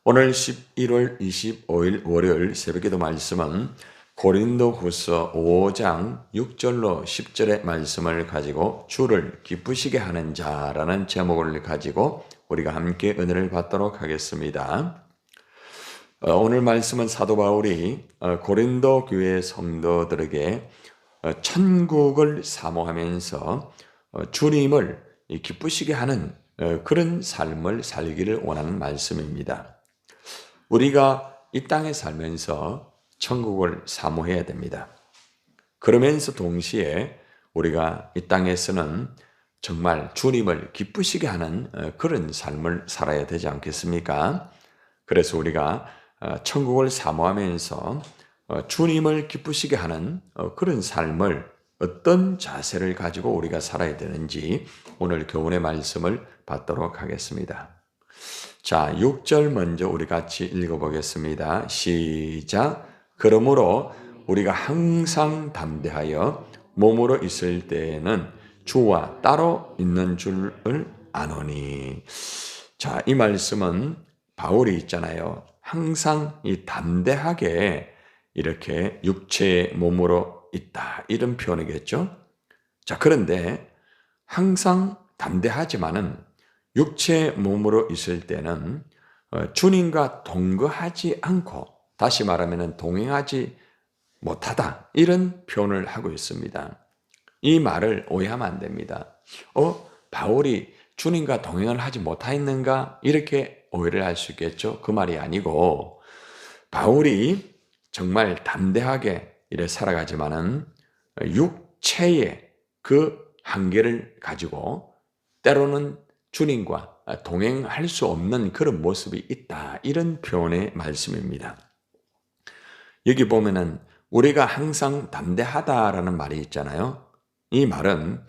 오늘 11월 25일 월요일 새벽기도 말씀은 고린도후서 5장 6절로 10절의 말씀을 가지고 주를 기쁘시게 하는 자라는 제목을 가지고 우리가 함께 은혜를 받도록 하겠습니다. 오늘 말씀은 사도 바울이 고린도 교회 성도들에게 천국을 사모하면서 주님을 기쁘시게 하는 그런 삶을 살기를 원하는 말씀입니다. 우리가 이 땅에 살면서 천국을 사모해야 됩니다. 그러면서 동시에 우리가 이 땅에서는 정말 주님을 기쁘시게 하는 그런 삶을 살아야 되지 않겠습니까? 그래서 우리가 천국을 사모하면서 주님을 기쁘시게 하는 그런 삶을 어떤 자세를 가지고 우리가 살아야 되는지 오늘 교훈의 말씀을 받도록 하겠습니다. 자, 6절 먼저 우리 같이 읽어보겠습니다. 시작. 그러므로 우리가 항상 담대하여 몸으로 있을 때에는 주와 따로 있는 줄을 아노니. 자, 이 말씀은 바울이 있잖아요. 항상 이 담대하게 이렇게 육체의 몸으로 있다. 이런 표현이겠죠. 자, 그런데 항상 담대하지만은 육체의 몸으로 있을 때는 주님과 동거하지 않고, 다시 말하면 동행하지 못하다, 이런 표현을 하고 있습니다. 이 말을 오해하면 안 됩니다. 바울이 주님과 동행을 하지 못하였는가? 이렇게 오해를 할 수 있겠죠. 그 말이 아니고 바울이 정말 담대하게 이래 살아가지만은 육체의 그 한계를 가지고 때로는 주님과 동행할 수 없는 그런 모습이 있다. 이런 표현의 말씀입니다. 여기 보면은 우리가 항상 담대하다라는 말이 있잖아요. 이 말은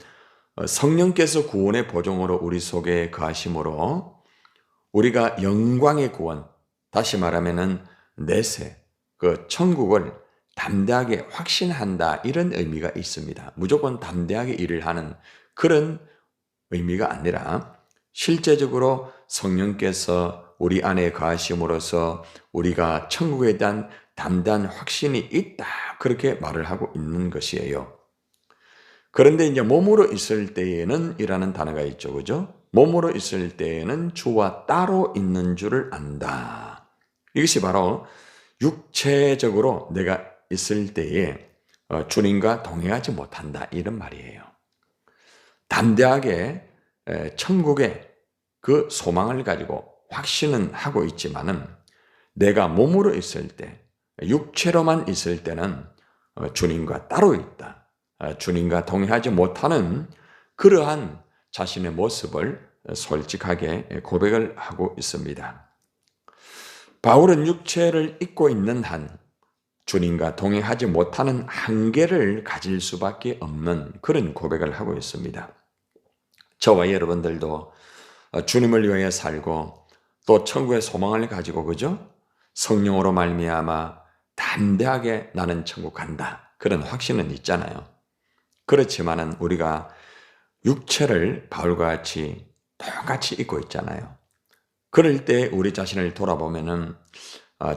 성령께서 구원의 보종으로 우리 속에 거하심으로 우리가 영광의 구원, 다시 말하면은 내세, 그 천국을 담대하게 확신한다, 이런 의미가 있습니다. 무조건 담대하게 일을 하는 그런 의미가 아니라 실제적으로 성령께서 우리 안에 거하심으로써 우리가 천국에 대한 담대한 확신이 있다, 그렇게 말을 하고 있는 것이에요. 그런데 이제 몸으로 있을 때에는 이라는 단어가 있죠. 그죠? 몸으로 있을 때에는 주와 따로 있는 줄을 안다. 이것이 바로 육체적으로 내가 있을 때에 주님과 동행하지 못한다, 이런 말이에요. 담대하게 천국의 그 소망을 가지고 확신은 하고 있지만은 내가 몸으로 있을 때, 육체로만 있을 때는 주님과 따로 있다. 주님과 동행하지 못하는 그러한 자신의 모습을 솔직하게 고백을 하고 있습니다. 바울은 육체를 입고 있는 한 주님과 동행하지 못하는 한계를 가질 수밖에 없는 그런 고백을 하고 있습니다. 저와 여러분들도 주님을 위하여 살고 또 천국의 소망을 가지고, 그죠? 성령으로 말미암아 담대하게 나는 천국 간다, 그런 확신은 있잖아요. 그렇지만은 우리가 육체를 바울과 같이 똑같이 입고 있잖아요. 그럴 때 우리 자신을 돌아보면은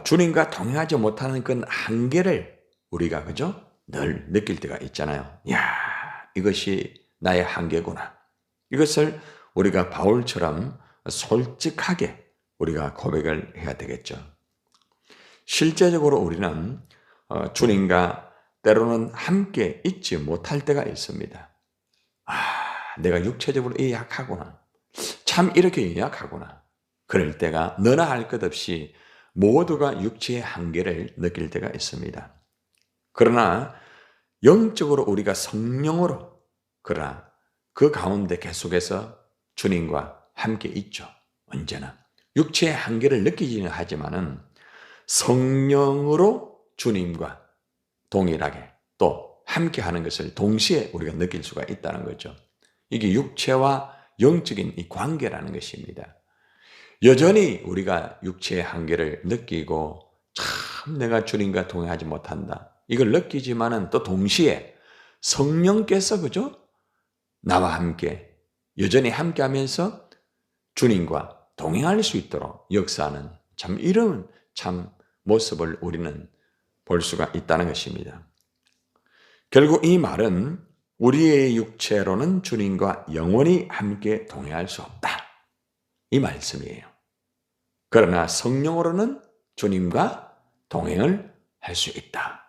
주님과 동행하지 못하는 그 한계를 우리가, 그죠? 늘 느낄 때가 있잖아요. 야, 이것이 나의 한계구나. 이것을 우리가 바울처럼 솔직하게 우리가 고백을 해야 되겠죠. 실제적으로 우리는 주님과 때로는 함께 있지 못할 때가 있습니다. 내가 육체적으로 약하구나. 참 이렇게 약하구나. 그럴 때가 너나 할 것 없이 모두가 육체의 한계를 느낄 때가 있습니다. 그러나 영적으로 우리가 성령으로, 그러나 그 가운데 계속해서 주님과 함께 있죠. 언제나. 육체의 한계를 느끼지는 하지만은 성령으로 주님과 동일하게 또 함께 하는 것을 동시에 우리가 느낄 수가 있다는 거죠. 이게 육체와 영적인 이 관계라는 것입니다. 여전히 우리가 육체의 한계를 느끼고 참 내가 주님과 동행하지 못한다, 이걸 느끼지만은 또 동시에 성령께서, 그죠? 나와 함께 여전히 함께 하면서 주님과 동행할 수 있도록 역사하는 참 이런 모습을 우리는 볼 수가 있다는 것입니다. 결국 이 말은 우리의 육체로는 주님과 영원히 함께 동행할 수 없다. 이 말씀이에요. 그러나 성령으로는 주님과 동행을 할 수 있다.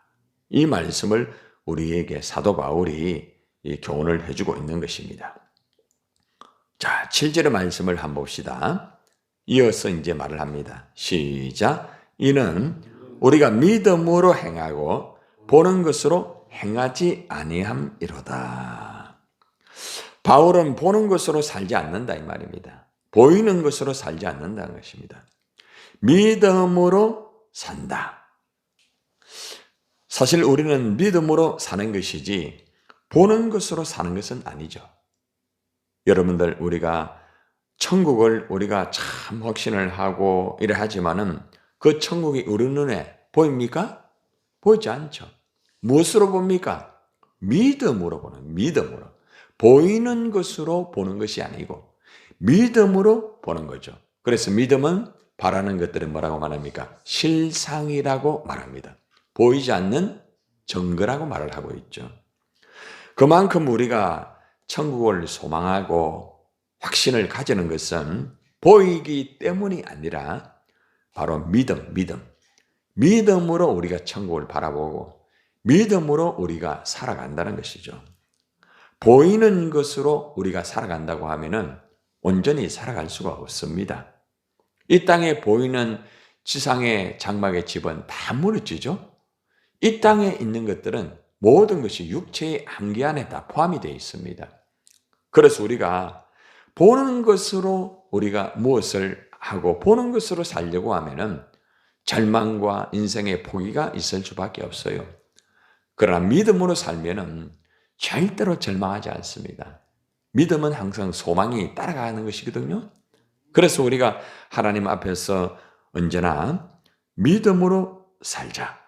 이 말씀을 우리에게 사도 바울이 이 교훈을 해주고 있는 것입니다. 자, 7절의 말씀을 한번 봅시다. 이어서 이제 말을 합니다. 시작. 이는 우리가 믿음으로 행하고 보는 것으로 행하지 아니함이로다. 바울은 보는 것으로 살지 않는다 이 말입니다. 보이는 것으로 살지 않는다는 것입니다. 믿음으로 산다. 사실 우리는 믿음으로 사는 것이지 보는 것으로 사는 것은 아니죠. 여러분들 우리가 천국을 우리가 참 확신을 하고 이래 하지만은 그 천국이 우리 눈에 보입니까? 보이지 않죠. 무엇으로 봅니까? 믿음으로 보는, 믿음으로. 보이는 것으로 보는 것이 아니고 믿음으로 보는 거죠. 그래서 믿음은 바라는 것들은 뭐라고 말합니까? 실상이라고 말합니다. 보이지 않는 증거라고 말을 하고 있죠. 그만큼 우리가 천국을 소망하고 확신을 가지는 것은 보이기 때문이 아니라 바로 믿음으로 우리가 천국을 바라보고 믿음으로 우리가 살아간다는 것이죠. 보이는 것으로 우리가 살아간다고 하면은 온전히 살아갈 수가 없습니다. 이 땅에 보이는 지상의 장막의 집은 다 무너지죠. 이 땅에 있는 것들은 모든 것이 육체의 한계 안에 다 포함이 되어 있습니다. 그래서 우리가 보는 것으로 우리가 무엇을 하고 보는 것으로 살려고 하면은 절망과 인생의 포기가 있을 수밖에 없어요. 그러나 믿음으로 살면은 절대로 절망하지 않습니다. 믿음은 항상 소망이 따라가는 것이거든요. 그래서 우리가 하나님 앞에서 언제나 믿음으로 살자.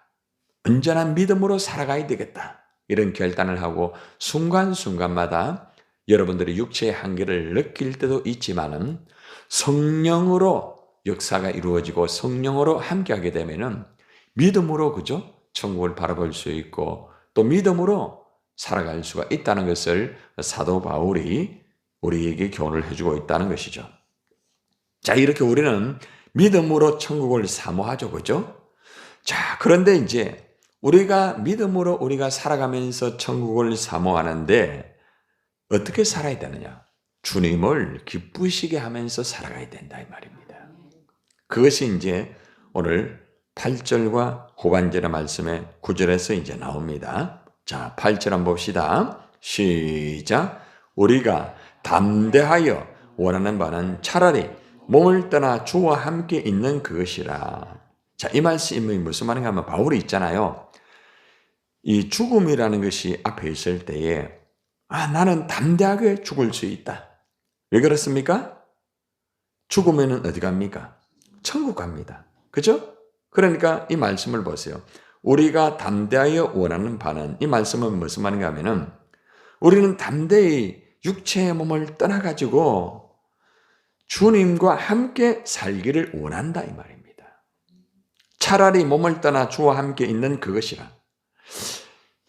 언제나 믿음으로 살아가야 되겠다. 이런 결단을 하고 순간순간마다 여러분들이 육체의 한계를 느낄 때도 있지만은 성령으로 역사가 이루어지고 성령으로 함께하게 되면은 믿음으로 그죠? 천국을 바라볼 수 있고 또 믿음으로 살아갈 수가 있다는 것을 사도 바울이 우리에게 교훈을 해주고 있다는 것이죠. 자, 이렇게 우리는 믿음으로 천국을 사모하죠, 그죠? 자, 그런데 이제 우리가 믿음으로 우리가 살아가면서 천국을 사모하는데 어떻게 살아야 되느냐? 주님을 기쁘시게 하면서 살아가야 된다 이 말입니다. 그것이 이제 오늘 8절과 후반절의 말씀의 9절에서 이제 나옵니다. 자, 8절 한번 봅시다. 시작. 우리가 담대하여 원하는 바는 차라리 몸을 떠나 주와 함께 있는 그것이라. 자, 이 말씀이 무슨 말인가 하면 바울이 있잖아요. 이 죽음이라는 것이 앞에 있을 때에 나는 담대하게 죽을 수 있다. 왜 그렇습니까? 죽으면은 어디 갑니까? 천국 갑니다. 그죠? 그러니까 이 말씀을 보세요. 우리가 담대하여 원하는 바는 이 말씀은 무슨 말인가 하면은 우리는 담대히 육체의 몸을 떠나가지고 주님과 함께 살기를 원한다 이 말입니다. 차라리 몸을 떠나 주와 함께 있는 그것이라.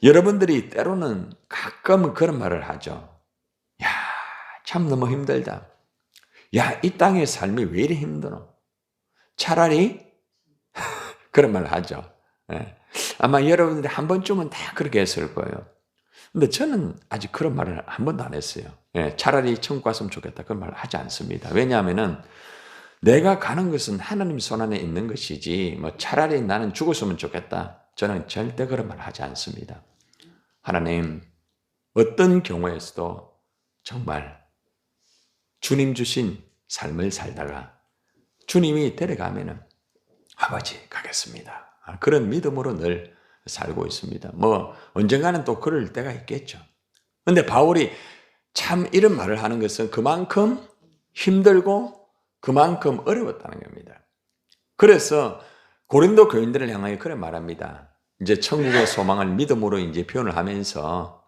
여러분들이 때로는 가끔 그런 말을 하죠. 야, 참 너무 힘들다. 야, 이 땅의 삶이 왜 이리 힘드노? 차라리 그런 말을 하죠. 아마 여러분들이 한 번쯤은 다 그렇게 했을 거예요. 근데 저는 아직 그런 말을 한 번도 안 했어요. 차라리 천국 갔으면 좋겠다. 그런 말을 하지 않습니다. 왜냐하면은 내가 가는 것은 하나님 손안에 있는 것이지 차라리 나는 죽었으면 좋겠다. 저는 절대 그런 말 하지 않습니다. 하나님, 어떤 경우에서도 정말 주님 주신 삶을 살다가 주님이 데려가면은 아버지 가겠습니다. 그런 믿음으로 늘 살고 있습니다. 언젠가는 또 그럴 때가 있겠죠. 그런데 바울이 참 이런 말을 하는 것은 그만큼 힘들고 그만큼 어려웠다는 겁니다. 그래서 고린도 교인들을 향하여 그래 말합니다. 이제 천국의 소망을 믿음으로 이제 표현을 하면서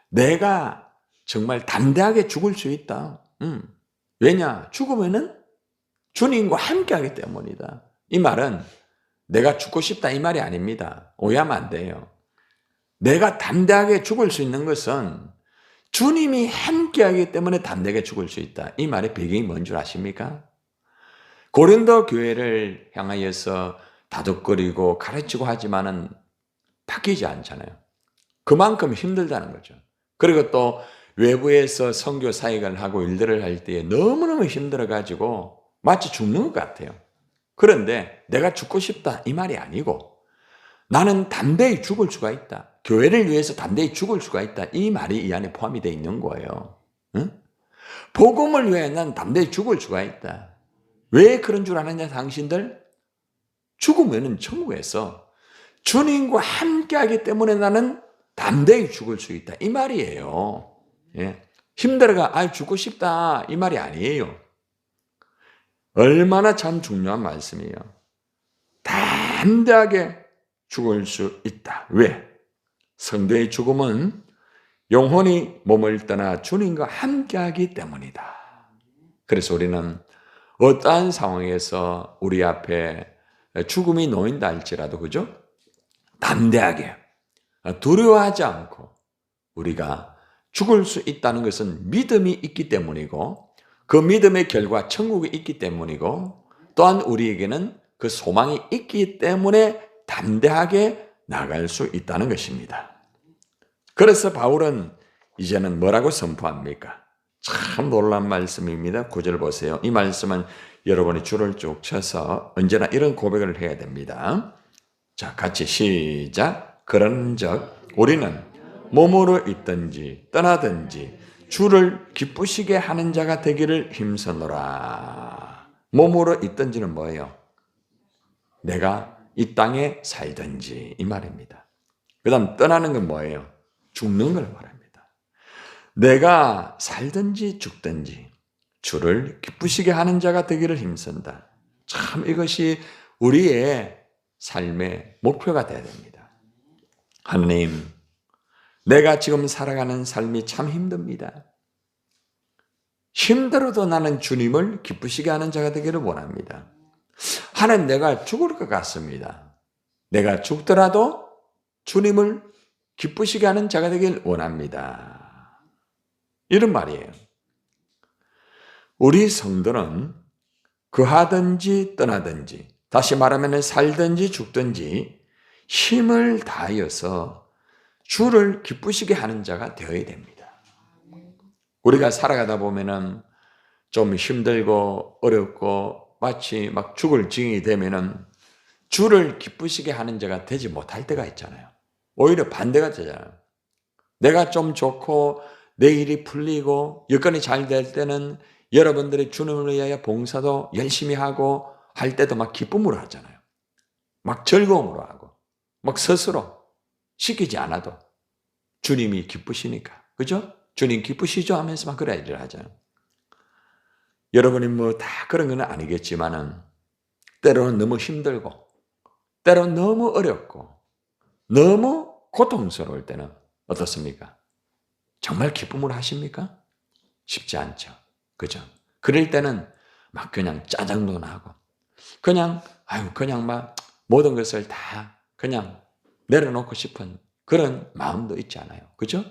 내가 정말 담대하게 죽을 수 있다. 왜냐? 죽으면은 주님과 함께하기 때문이다. 이 말은 내가 죽고 싶다 이 말이 아닙니다. 오해하면 안 돼요. 내가 담대하게 죽을 수 있는 것은 주님이 함께하기 때문에 담대하게 죽을 수 있다. 이 말의 배경이 뭔 줄 아십니까? 고린도 교회를 향하여서 다독거리고 가르치고 하지만은 바뀌지 않잖아요. 그만큼 힘들다는 거죠. 그리고 또 외부에서 선교 사역을 하고 일들을 할 때에 너무너무 힘들어가지고 마치 죽는 것 같아요. 그런데 내가 죽고 싶다 이 말이 아니고 나는 담대히 죽을 수가 있다. 교회를 위해서 담대히 죽을 수가 있다. 이 말이 이 안에 포함이 되어 있는 거예요. 응? 복음을 위해 난 담대히 죽을 수가 있다. 왜 그런 줄 아느냐 당신들? 죽으면은 천국에서 주님과 함께하기 때문에 나는 담대히 죽을 수 있다. 이 말이에요. 예. 힘들어가 죽고 싶다 이 말이 아니에요. 얼마나 참 중요한 말씀이에요. 담대하게 죽을 수 있다. 왜? 성도의 죽음은 영혼이 몸을 떠나 주님과 함께하기 때문이다. 그래서 우리는 어떠한 상황에서 우리 앞에 죽음이 놓인다 할지라도 그죠? 담대하게 두려워하지 않고 우리가 죽을 수 있다는 것은 믿음이 있기 때문이고 그 믿음의 결과 천국이 있기 때문이고 또한 우리에게는 그 소망이 있기 때문에 담대하게 나갈 수 있다는 것입니다. 그래서 바울은 이제는 뭐라고 선포합니까? 참 놀라운 말씀입니다. 9절 보세요. 이 말씀은 여러분이 줄을 쭉 쳐서 언제나 이런 고백을 해야 됩니다. 자, 같이 시작. 그런즉 우리는 몸으로 있든지 떠나든지 주를 기쁘시게 하는 자가 되기를 힘쓰노라. 몸으로 있든지는 뭐예요? 내가 이 땅에 살든지 이 말입니다. 그 다음 떠나는 건 뭐예요? 죽는 걸 말합니다. 내가 살든지 죽든지 주를 기쁘시게 하는 자가 되기를 힘쓴다. 참 이것이 우리의 삶의 목표가 되어야 됩니다. 하나님, 내가 지금 살아가는 삶이 참 힘듭니다. 힘들어도 나는 주님을 기쁘시게 하는 자가 되기를 원합니다. 하나님, 내가 죽을 것 같습니다. 내가 죽더라도 주님을 기쁘시게 하는 자가 되길 원합니다. 이런 말이에요. 우리 성도는 거하든지 떠나든지 다시 말하면 살든지 죽든지 힘을 다하여서 주를 기쁘시게 하는 자가 되어야 됩니다. 우리가 살아가다 보면은 좀 힘들고 어렵고 마치 막 죽을 징이 되면은 주를 기쁘시게 하는 자가 되지 못할 때가 있잖아요. 오히려 반대가 되잖아요. 내가 좀 좋고 내 일이 풀리고 여건이 잘 될 때는 여러분들이 주님을 위하여 봉사도 열심히 하고 할 때도 막 기쁨으로 하잖아요. 막 즐거움으로 하고 막 스스로 시키지 않아도 주님이 기쁘시니까. 그죠? 주님 기쁘시죠? 하면서 막 그래 일을 하잖아요. 여러분이 뭐 다 그런 건 아니겠지만은 때로는 너무 힘들고 때로는 너무 어렵고 너무 고통스러울 때는 어떻습니까? 정말 기쁨으로 하십니까? 쉽지 않죠. 그죠? 그럴 때는 막 그냥 짜증도 나고 그냥 그냥 막 모든 것을 다 그냥 내려놓고 싶은 그런 마음도 있지 않아요. 그죠?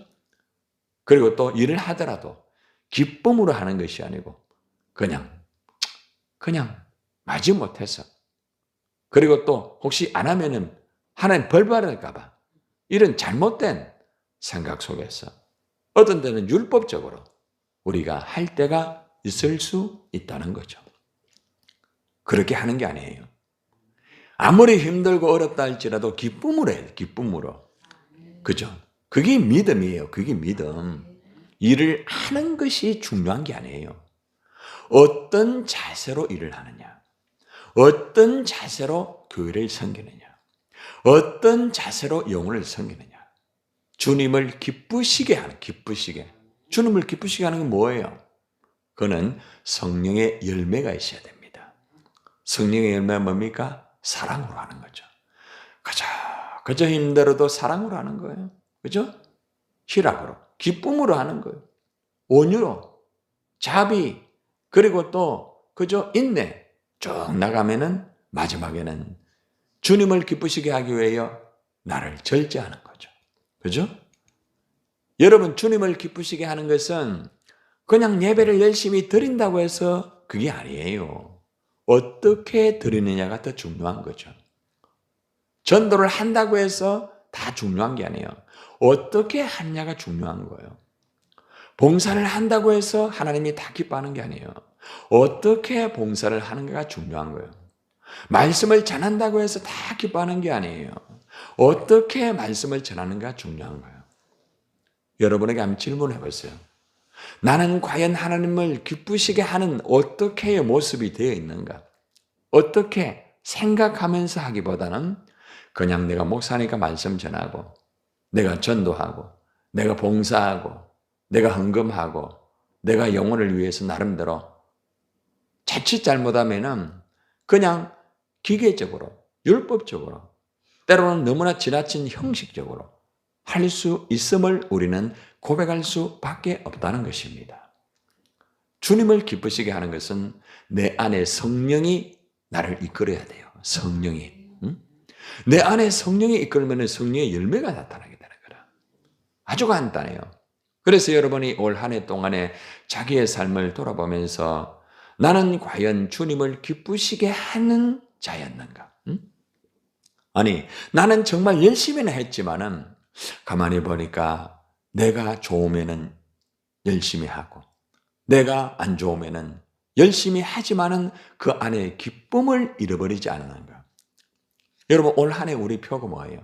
그리고 또 일을 하더라도 기쁨으로 하는 것이 아니고 그냥 마지못해서 그리고 또 혹시 안 하면은 하나님 벌 받을까 봐 이런 잘못된 생각 속에서 어떤 때는 율법적으로 우리가 할 때가 있을 수 있다는 거죠. 그렇게 하는 게 아니에요. 아무리 힘들고 어렵다 할지라도 기쁨으로 해요. 기쁨으로. 그죠? 그게 믿음이에요. 그게 믿음. 일을 하는 것이 중요한 게 아니에요. 어떤 자세로 일을 하느냐. 어떤 자세로 교회를 섬기느냐. 어떤 자세로 영혼을 섬기느냐. 주님을 기쁘시게 하는, 기쁘시게. 주님을 기쁘시게 하는 건 뭐예요? 그거는 성령의 열매가 있어야 됩니다. 성령의 열매가 뭡니까? 사랑으로 하는 거죠. 그저 힘들어도 사랑으로 하는 거예요. 그죠? 희락으로, 기쁨으로 하는 거예요. 온유로, 자비, 그리고 또 그저 인내, 쭉 나가면은 마지막에는 주님을 기쁘시게 하기 위하여 나를 절제하는 거죠. 그죠? 여러분, 주님을 기쁘시게 하는 것은 그냥 예배를 열심히 드린다고 해서 그게 아니에요. 어떻게 드리느냐가 더 중요한 거죠. 전도를 한다고 해서 다 중요한 게 아니에요. 어떻게 하느냐가 중요한 거예요. 봉사를 한다고 해서 하나님이 다 기뻐하는 게 아니에요. 어떻게 봉사를 하는가가 중요한 거예요. 말씀을 전한다고 해서 다 기뻐하는 게 아니에요. 어떻게 말씀을 전하는가 중요한 거예요. 여러분에게 한번 질문해 보세요. 나는 과연 하나님을 기쁘시게 하는 어떻게의 모습이 되어 있는가? 어떻게 생각하면서 하기보다는 그냥 내가 목사니까 말씀 전하고, 내가 전도하고, 내가 봉사하고, 내가 헌금하고, 내가 영혼을 위해서 나름대로 자칫 잘못하면은 그냥 기계적으로, 율법적으로, 때로는 너무나 지나친 형식적으로 할 수 있음을 우리는 고백할 수밖에 없다는 것입니다. 주님을 기쁘시게 하는 것은 내 안에 성령이 나를 이끌어야 돼요. 성령이. 내 안에 성령이 이끌면 성령의 열매가 나타나게 되는 거라. 아주 간단해요. 그래서 여러분이 올 한 해 동안에 자기의 삶을 돌아보면서 나는 과연 주님을 기쁘시게 하는 자였는가? 아니, 나는 정말 열심히는 했지만은 가만히 보니까 내가 좋으면은 열심히 하고, 내가 안 좋으면은 열심히 하지만은 그 안에 기쁨을 잃어버리지 않는가? 여러분, 올 한 해 우리 표가 뭐예요?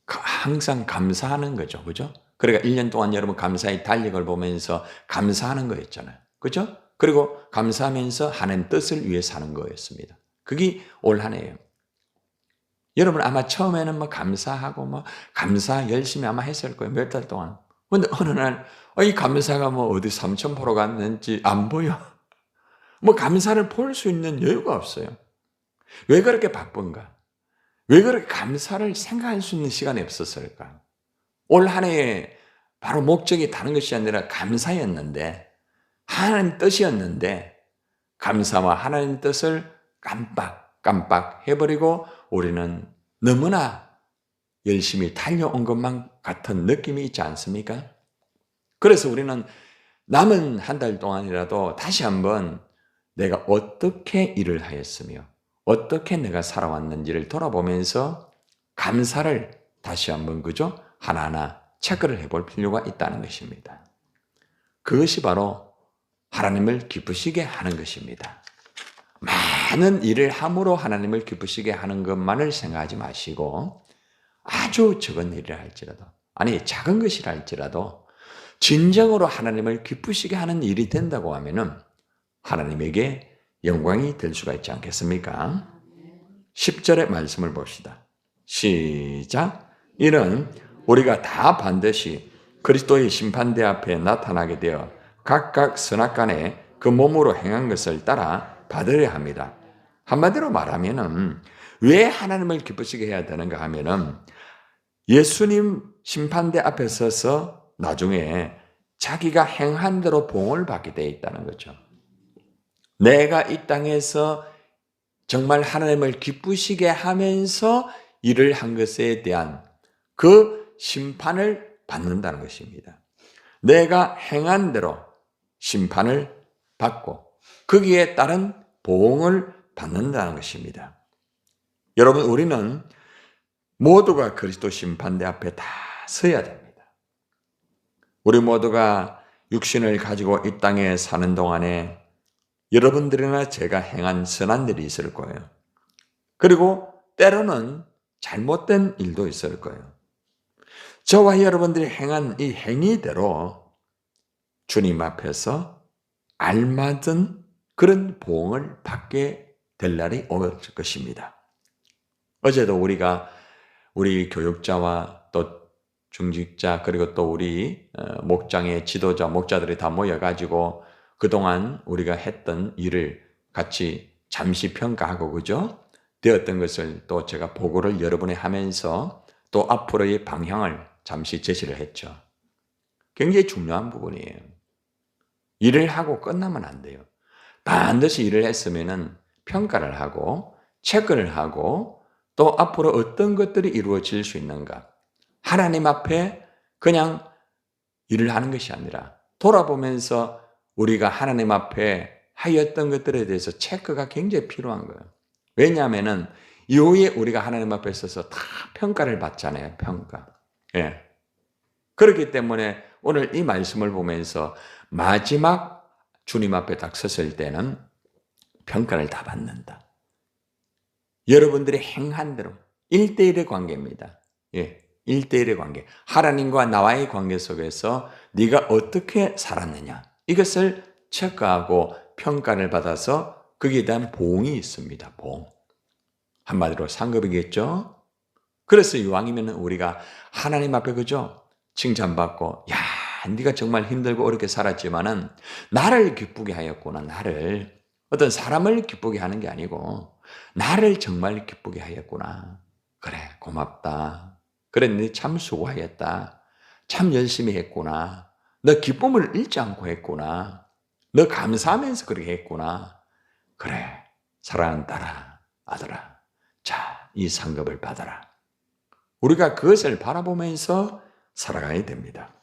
항상 감사하는 거죠. 그죠? 그러니까 1년 동안 여러분 감사의 달력을 보면서 감사하는 거였잖아요. 그죠? 그리고 감사하면서 하나님 뜻을 위해 사는 거였습니다. 그게 올 한 해예요. 여러분 아마 처음에는 뭐 감사하고 뭐 감사 열심히 아마 했을 거예요. 몇 달 동안. 근데 어느 날 이 감사가 뭐 어디 3,000% 갔는지 안 보여. 뭐 감사를 볼 수 있는 여유가 없어요. 왜 그렇게 바쁜가? 왜 그렇게 감사를 생각할 수 있는 시간이 없었을까? 올 한 해에 바로 목적이 다른 것이 아니라 감사였는데, 하나님 뜻이었는데, 감사와 하나님 뜻을 깜빡 해버리고 우리는 너무나 열심히 달려온 것만 같은 느낌이 있지 않습니까? 그래서 우리는 남은 한 달 동안이라도 다시 한번 내가 어떻게 일을 하였으며 어떻게 내가 살아왔는지를 돌아보면서 감사를 다시 한번 그죠? 하나하나 체크를 해볼 필요가 있다는 것입니다. 그것이 바로 하나님을 기쁘시게 하는 것입니다. 많은 일을 함으로 하나님을 기쁘시게 하는 것만을 생각하지 마시고 아주 적은 일이라 할지라도, 아니 작은 것이라 할지라도 진정으로 하나님을 기쁘시게 하는 일이 된다고 하면은 하나님에게 영광이 될 수가 있지 않겠습니까? 10절의 말씀을 봅시다. 시작. 이는 우리가 다 반드시 그리스도의 심판대 앞에 나타나게 되어 각각 선악간에 그 몸으로 행한 것을 따라 받으려 합니다. 한마디로 말하면은 왜 하나님을 기쁘시게 해야 되는가 하면은 예수님 심판대 앞에 서서 나중에 자기가 행한 대로 보응을 받게 되어 있다는 거죠. 내가 이 땅에서 정말 하나님을 기쁘시게 하면서 일을 한 것에 대한 그 심판을 받는다는 것입니다. 내가 행한 대로 심판을 받고 거기에 따른 보응을 받는다는 것입니다. 여러분, 우리는 모두가 그리스도 심판대 앞에 다 서야 됩니다. 우리 모두가 육신을 가지고 이 땅에 사는 동안에 여러분들이나 제가 행한 선한 일이 있을 거예요. 그리고 때로는 잘못된 일도 있을 거예요. 저와 여러분들이 행한 이 행위대로 주님 앞에서 알맞은 그런 보응을 받게 될 날이 올 것입니다. 어제도 우리 교육자와 또 중직자 그리고 또 우리 목장의 지도자, 목자들이 다 모여가지고 그동안 우리가 했던 일을 같이 잠시 평가하고 그죠? 되었던 것을 또 제가 보고를 여러분에 하면서 또 앞으로의 방향을 잠시 제시를 했죠. 굉장히 중요한 부분이에요. 일을 하고 끝나면 안 돼요. 반드시 일을 했으면은 평가를 하고 체크를 하고 또 앞으로 어떤 것들이 이루어질 수 있는가. 하나님 앞에 그냥 일을 하는 것이 아니라 돌아보면서 우리가 하나님 앞에 하였던 것들에 대해서 체크가 굉장히 필요한 거예요. 왜냐하면은 이후에 우리가 하나님 앞에 서서 다 평가를 받잖아요. 평가. 예. 그렇기 때문에 오늘 이 말씀을 보면서 마지막 주님 앞에 딱 섰을 때는 평가를 다 받는다. 여러분들의 행한 대로 1대1의 관계입니다. 예. 1대1의 관계. 하나님과 나와의 관계 속에서 네가 어떻게 살았느냐. 이것을 체크하고 평가를 받아서 거기에 대한 보응이 있습니다. 보응. 한마디로 상급이겠죠. 그래서 이왕이면 우리가 하나님 앞에 그죠? 칭찬받고 야 네가 정말 힘들고 어렵게 살았지만은 나를 기쁘게 하였구나. 나를 어떤 사람을 기쁘게 하는 게 아니고 나를 정말 기쁘게 하였구나. 그래 고맙다. 그래 네 참 수고하였다. 참 열심히 했구나. 너 기쁨을 잃지 않고 했구나. 너 감사하면서 그렇게 했구나. 그래 사랑하는 딸아 아들아 자, 이 상급을 받아라. 우리가 그것을 바라보면서 살아가야 됩니다.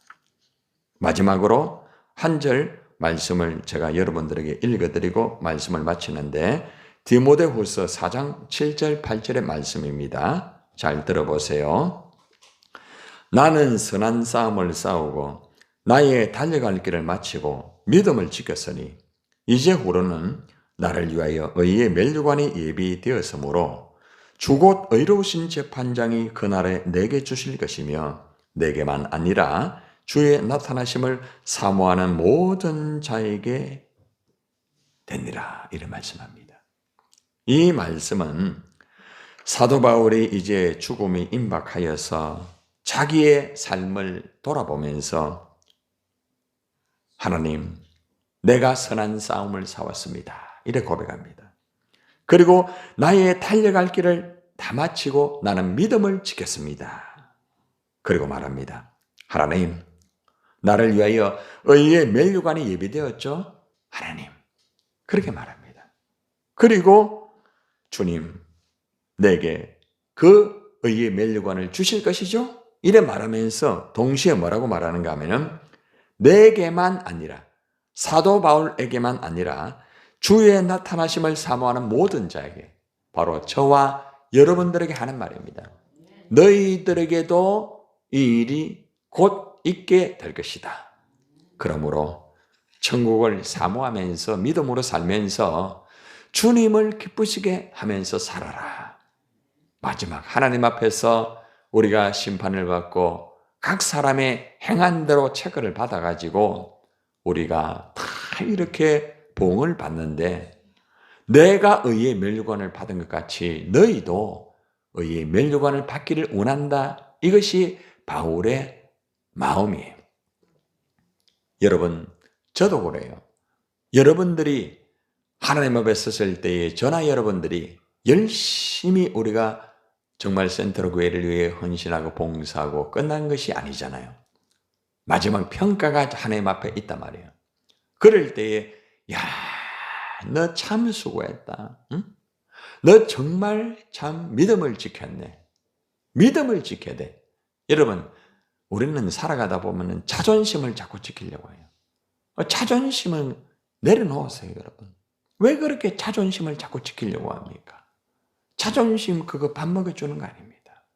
마지막으로 한 절 말씀을 제가 여러분들에게 읽어드리고 말씀을 마치는데 디모데후서 4장 7절 8절의 말씀입니다. 잘 들어보세요. 나는 선한 싸움을 싸우고 나의 달려갈 길을 마치고 믿음을 지켰으니 이제후로는 나를 위하여 의의 면류관이 예비되었으므로 주곧 의로우신 재판장이 그날에 내게 주실 것이며 내게만 아니라 주의 나타나심을 사모하는 모든 자에게 되니라. 이런 말씀합니다. 이 말씀은 사도 바울이 이제 죽음이 임박하여서 자기의 삶을 돌아보면서 하나님, 내가 선한 싸움을 싸웠습니다. 이래 고백합니다. 그리고 나의 달려갈 길을 다 마치고 나는 믿음을 지켰습니다. 그리고 말합니다. 하나님, 나를 위하여 의의 면류관이 예비되었죠? 하나님, 그렇게 말합니다. 그리고 주님, 내게 그 의의 면류관을 주실 것이죠? 이래 말하면서 동시에 뭐라고 말하는가 하면은 내게만 아니라 사도 바울에게만 아니라 주의 나타나심을 사모하는 모든 자에게 바로 저와 여러분들에게 하는 말입니다. 너희들에게도 이 일이 곧 있게 될 것이다. 그러므로 천국을 사모하면서 믿음으로 살면서 주님을 기쁘시게 하면서 살아라. 마지막 하나님 앞에서 우리가 심판을 받고 각 사람의 행한 대로 체크를 받아가지고 우리가 다 이렇게 봉을 받는데 내가 의의 면류관을 받은 것 같이 너희도 의의 면류관을 받기를 원한다. 이것이 바울의 마음이에요. 여러분, 저도 그래요. 여러분들이 하나님 앞에 섰을 때에 저나 여러분들이 열심히 우리가 정말 센트럴 교회를 위해 헌신하고 봉사하고 끝난 것이 아니잖아요. 마지막 평가가 하나님 앞에 있단 말이에요. 그럴 때에 야, 너 참 수고했다. 응? 너 정말 참 믿음을 지켰네. 믿음을 지켜야 돼. 여러분, 우리는 살아가다 보면 자존심을 자꾸 지키려고 해요. 자존심을 내려놓으세요, 여러분. 왜 그렇게 자존심을 자꾸 지키려고 합니까? 자존심 그거 밥 먹여주는 거 아닙니다.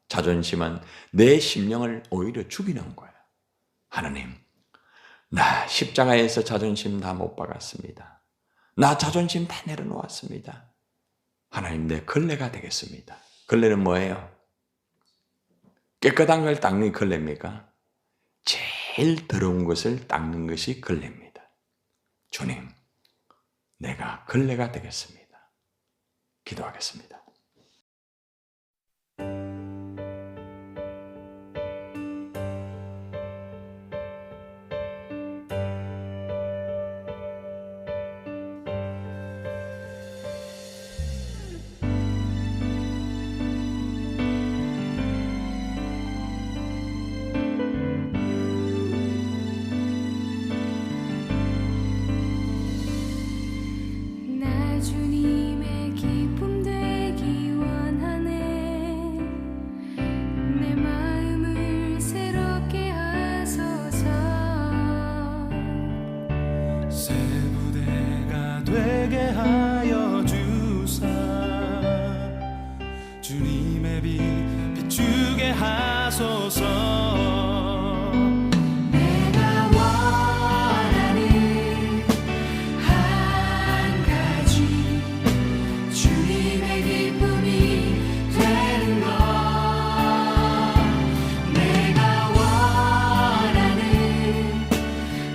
자존심은 내 심령을 오히려 죽이는 거예요. 하나님, 나 십자가에서 자존심 다 못 박았습니다. 나 자존심 다 내려놓았습니다. 하나님, 내 걸레가 되겠습니다. 걸레는 뭐예요? 깨끗한 걸 닦는 걸레입니까? 제일 더러운 것을 닦는 것이 걸레입니다. 주님, 내가 걸레가 되겠습니다. 기도하겠습니다. 주님의 기쁨이 되는 것 내가 원하는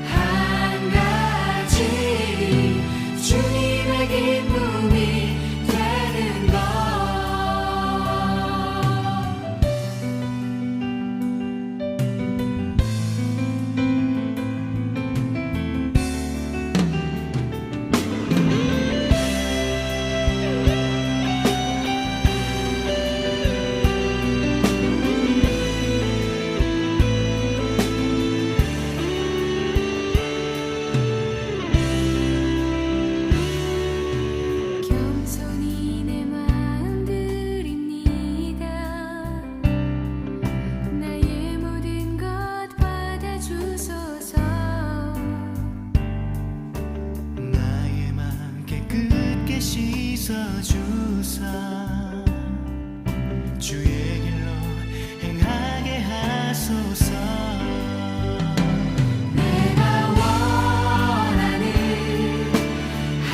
한 가지 주님의 기쁨이 되는 것 겸손히 내 마음 드립니다 나의 모든 것 받아주소서 나의 맘 깨끗게 씻어주사 주의 길로 행하게 하소서 내가 원하는 한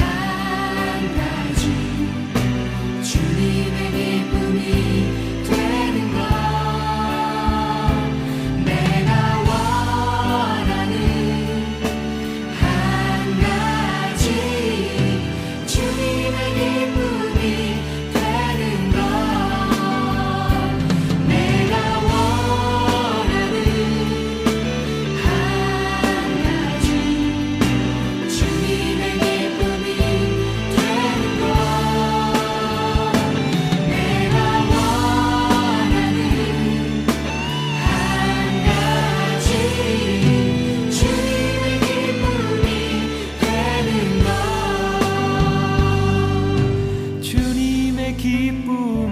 가지 주님의 기쁨이 되는 것 내가 원하는 한 가지 주님의 기쁨이 되는 것 내가 원하는 한 가지 주님의 기쁨이 되는 것 내가 원하는 한 가지 주님의 기쁨이 되는 것 주님의 기쁨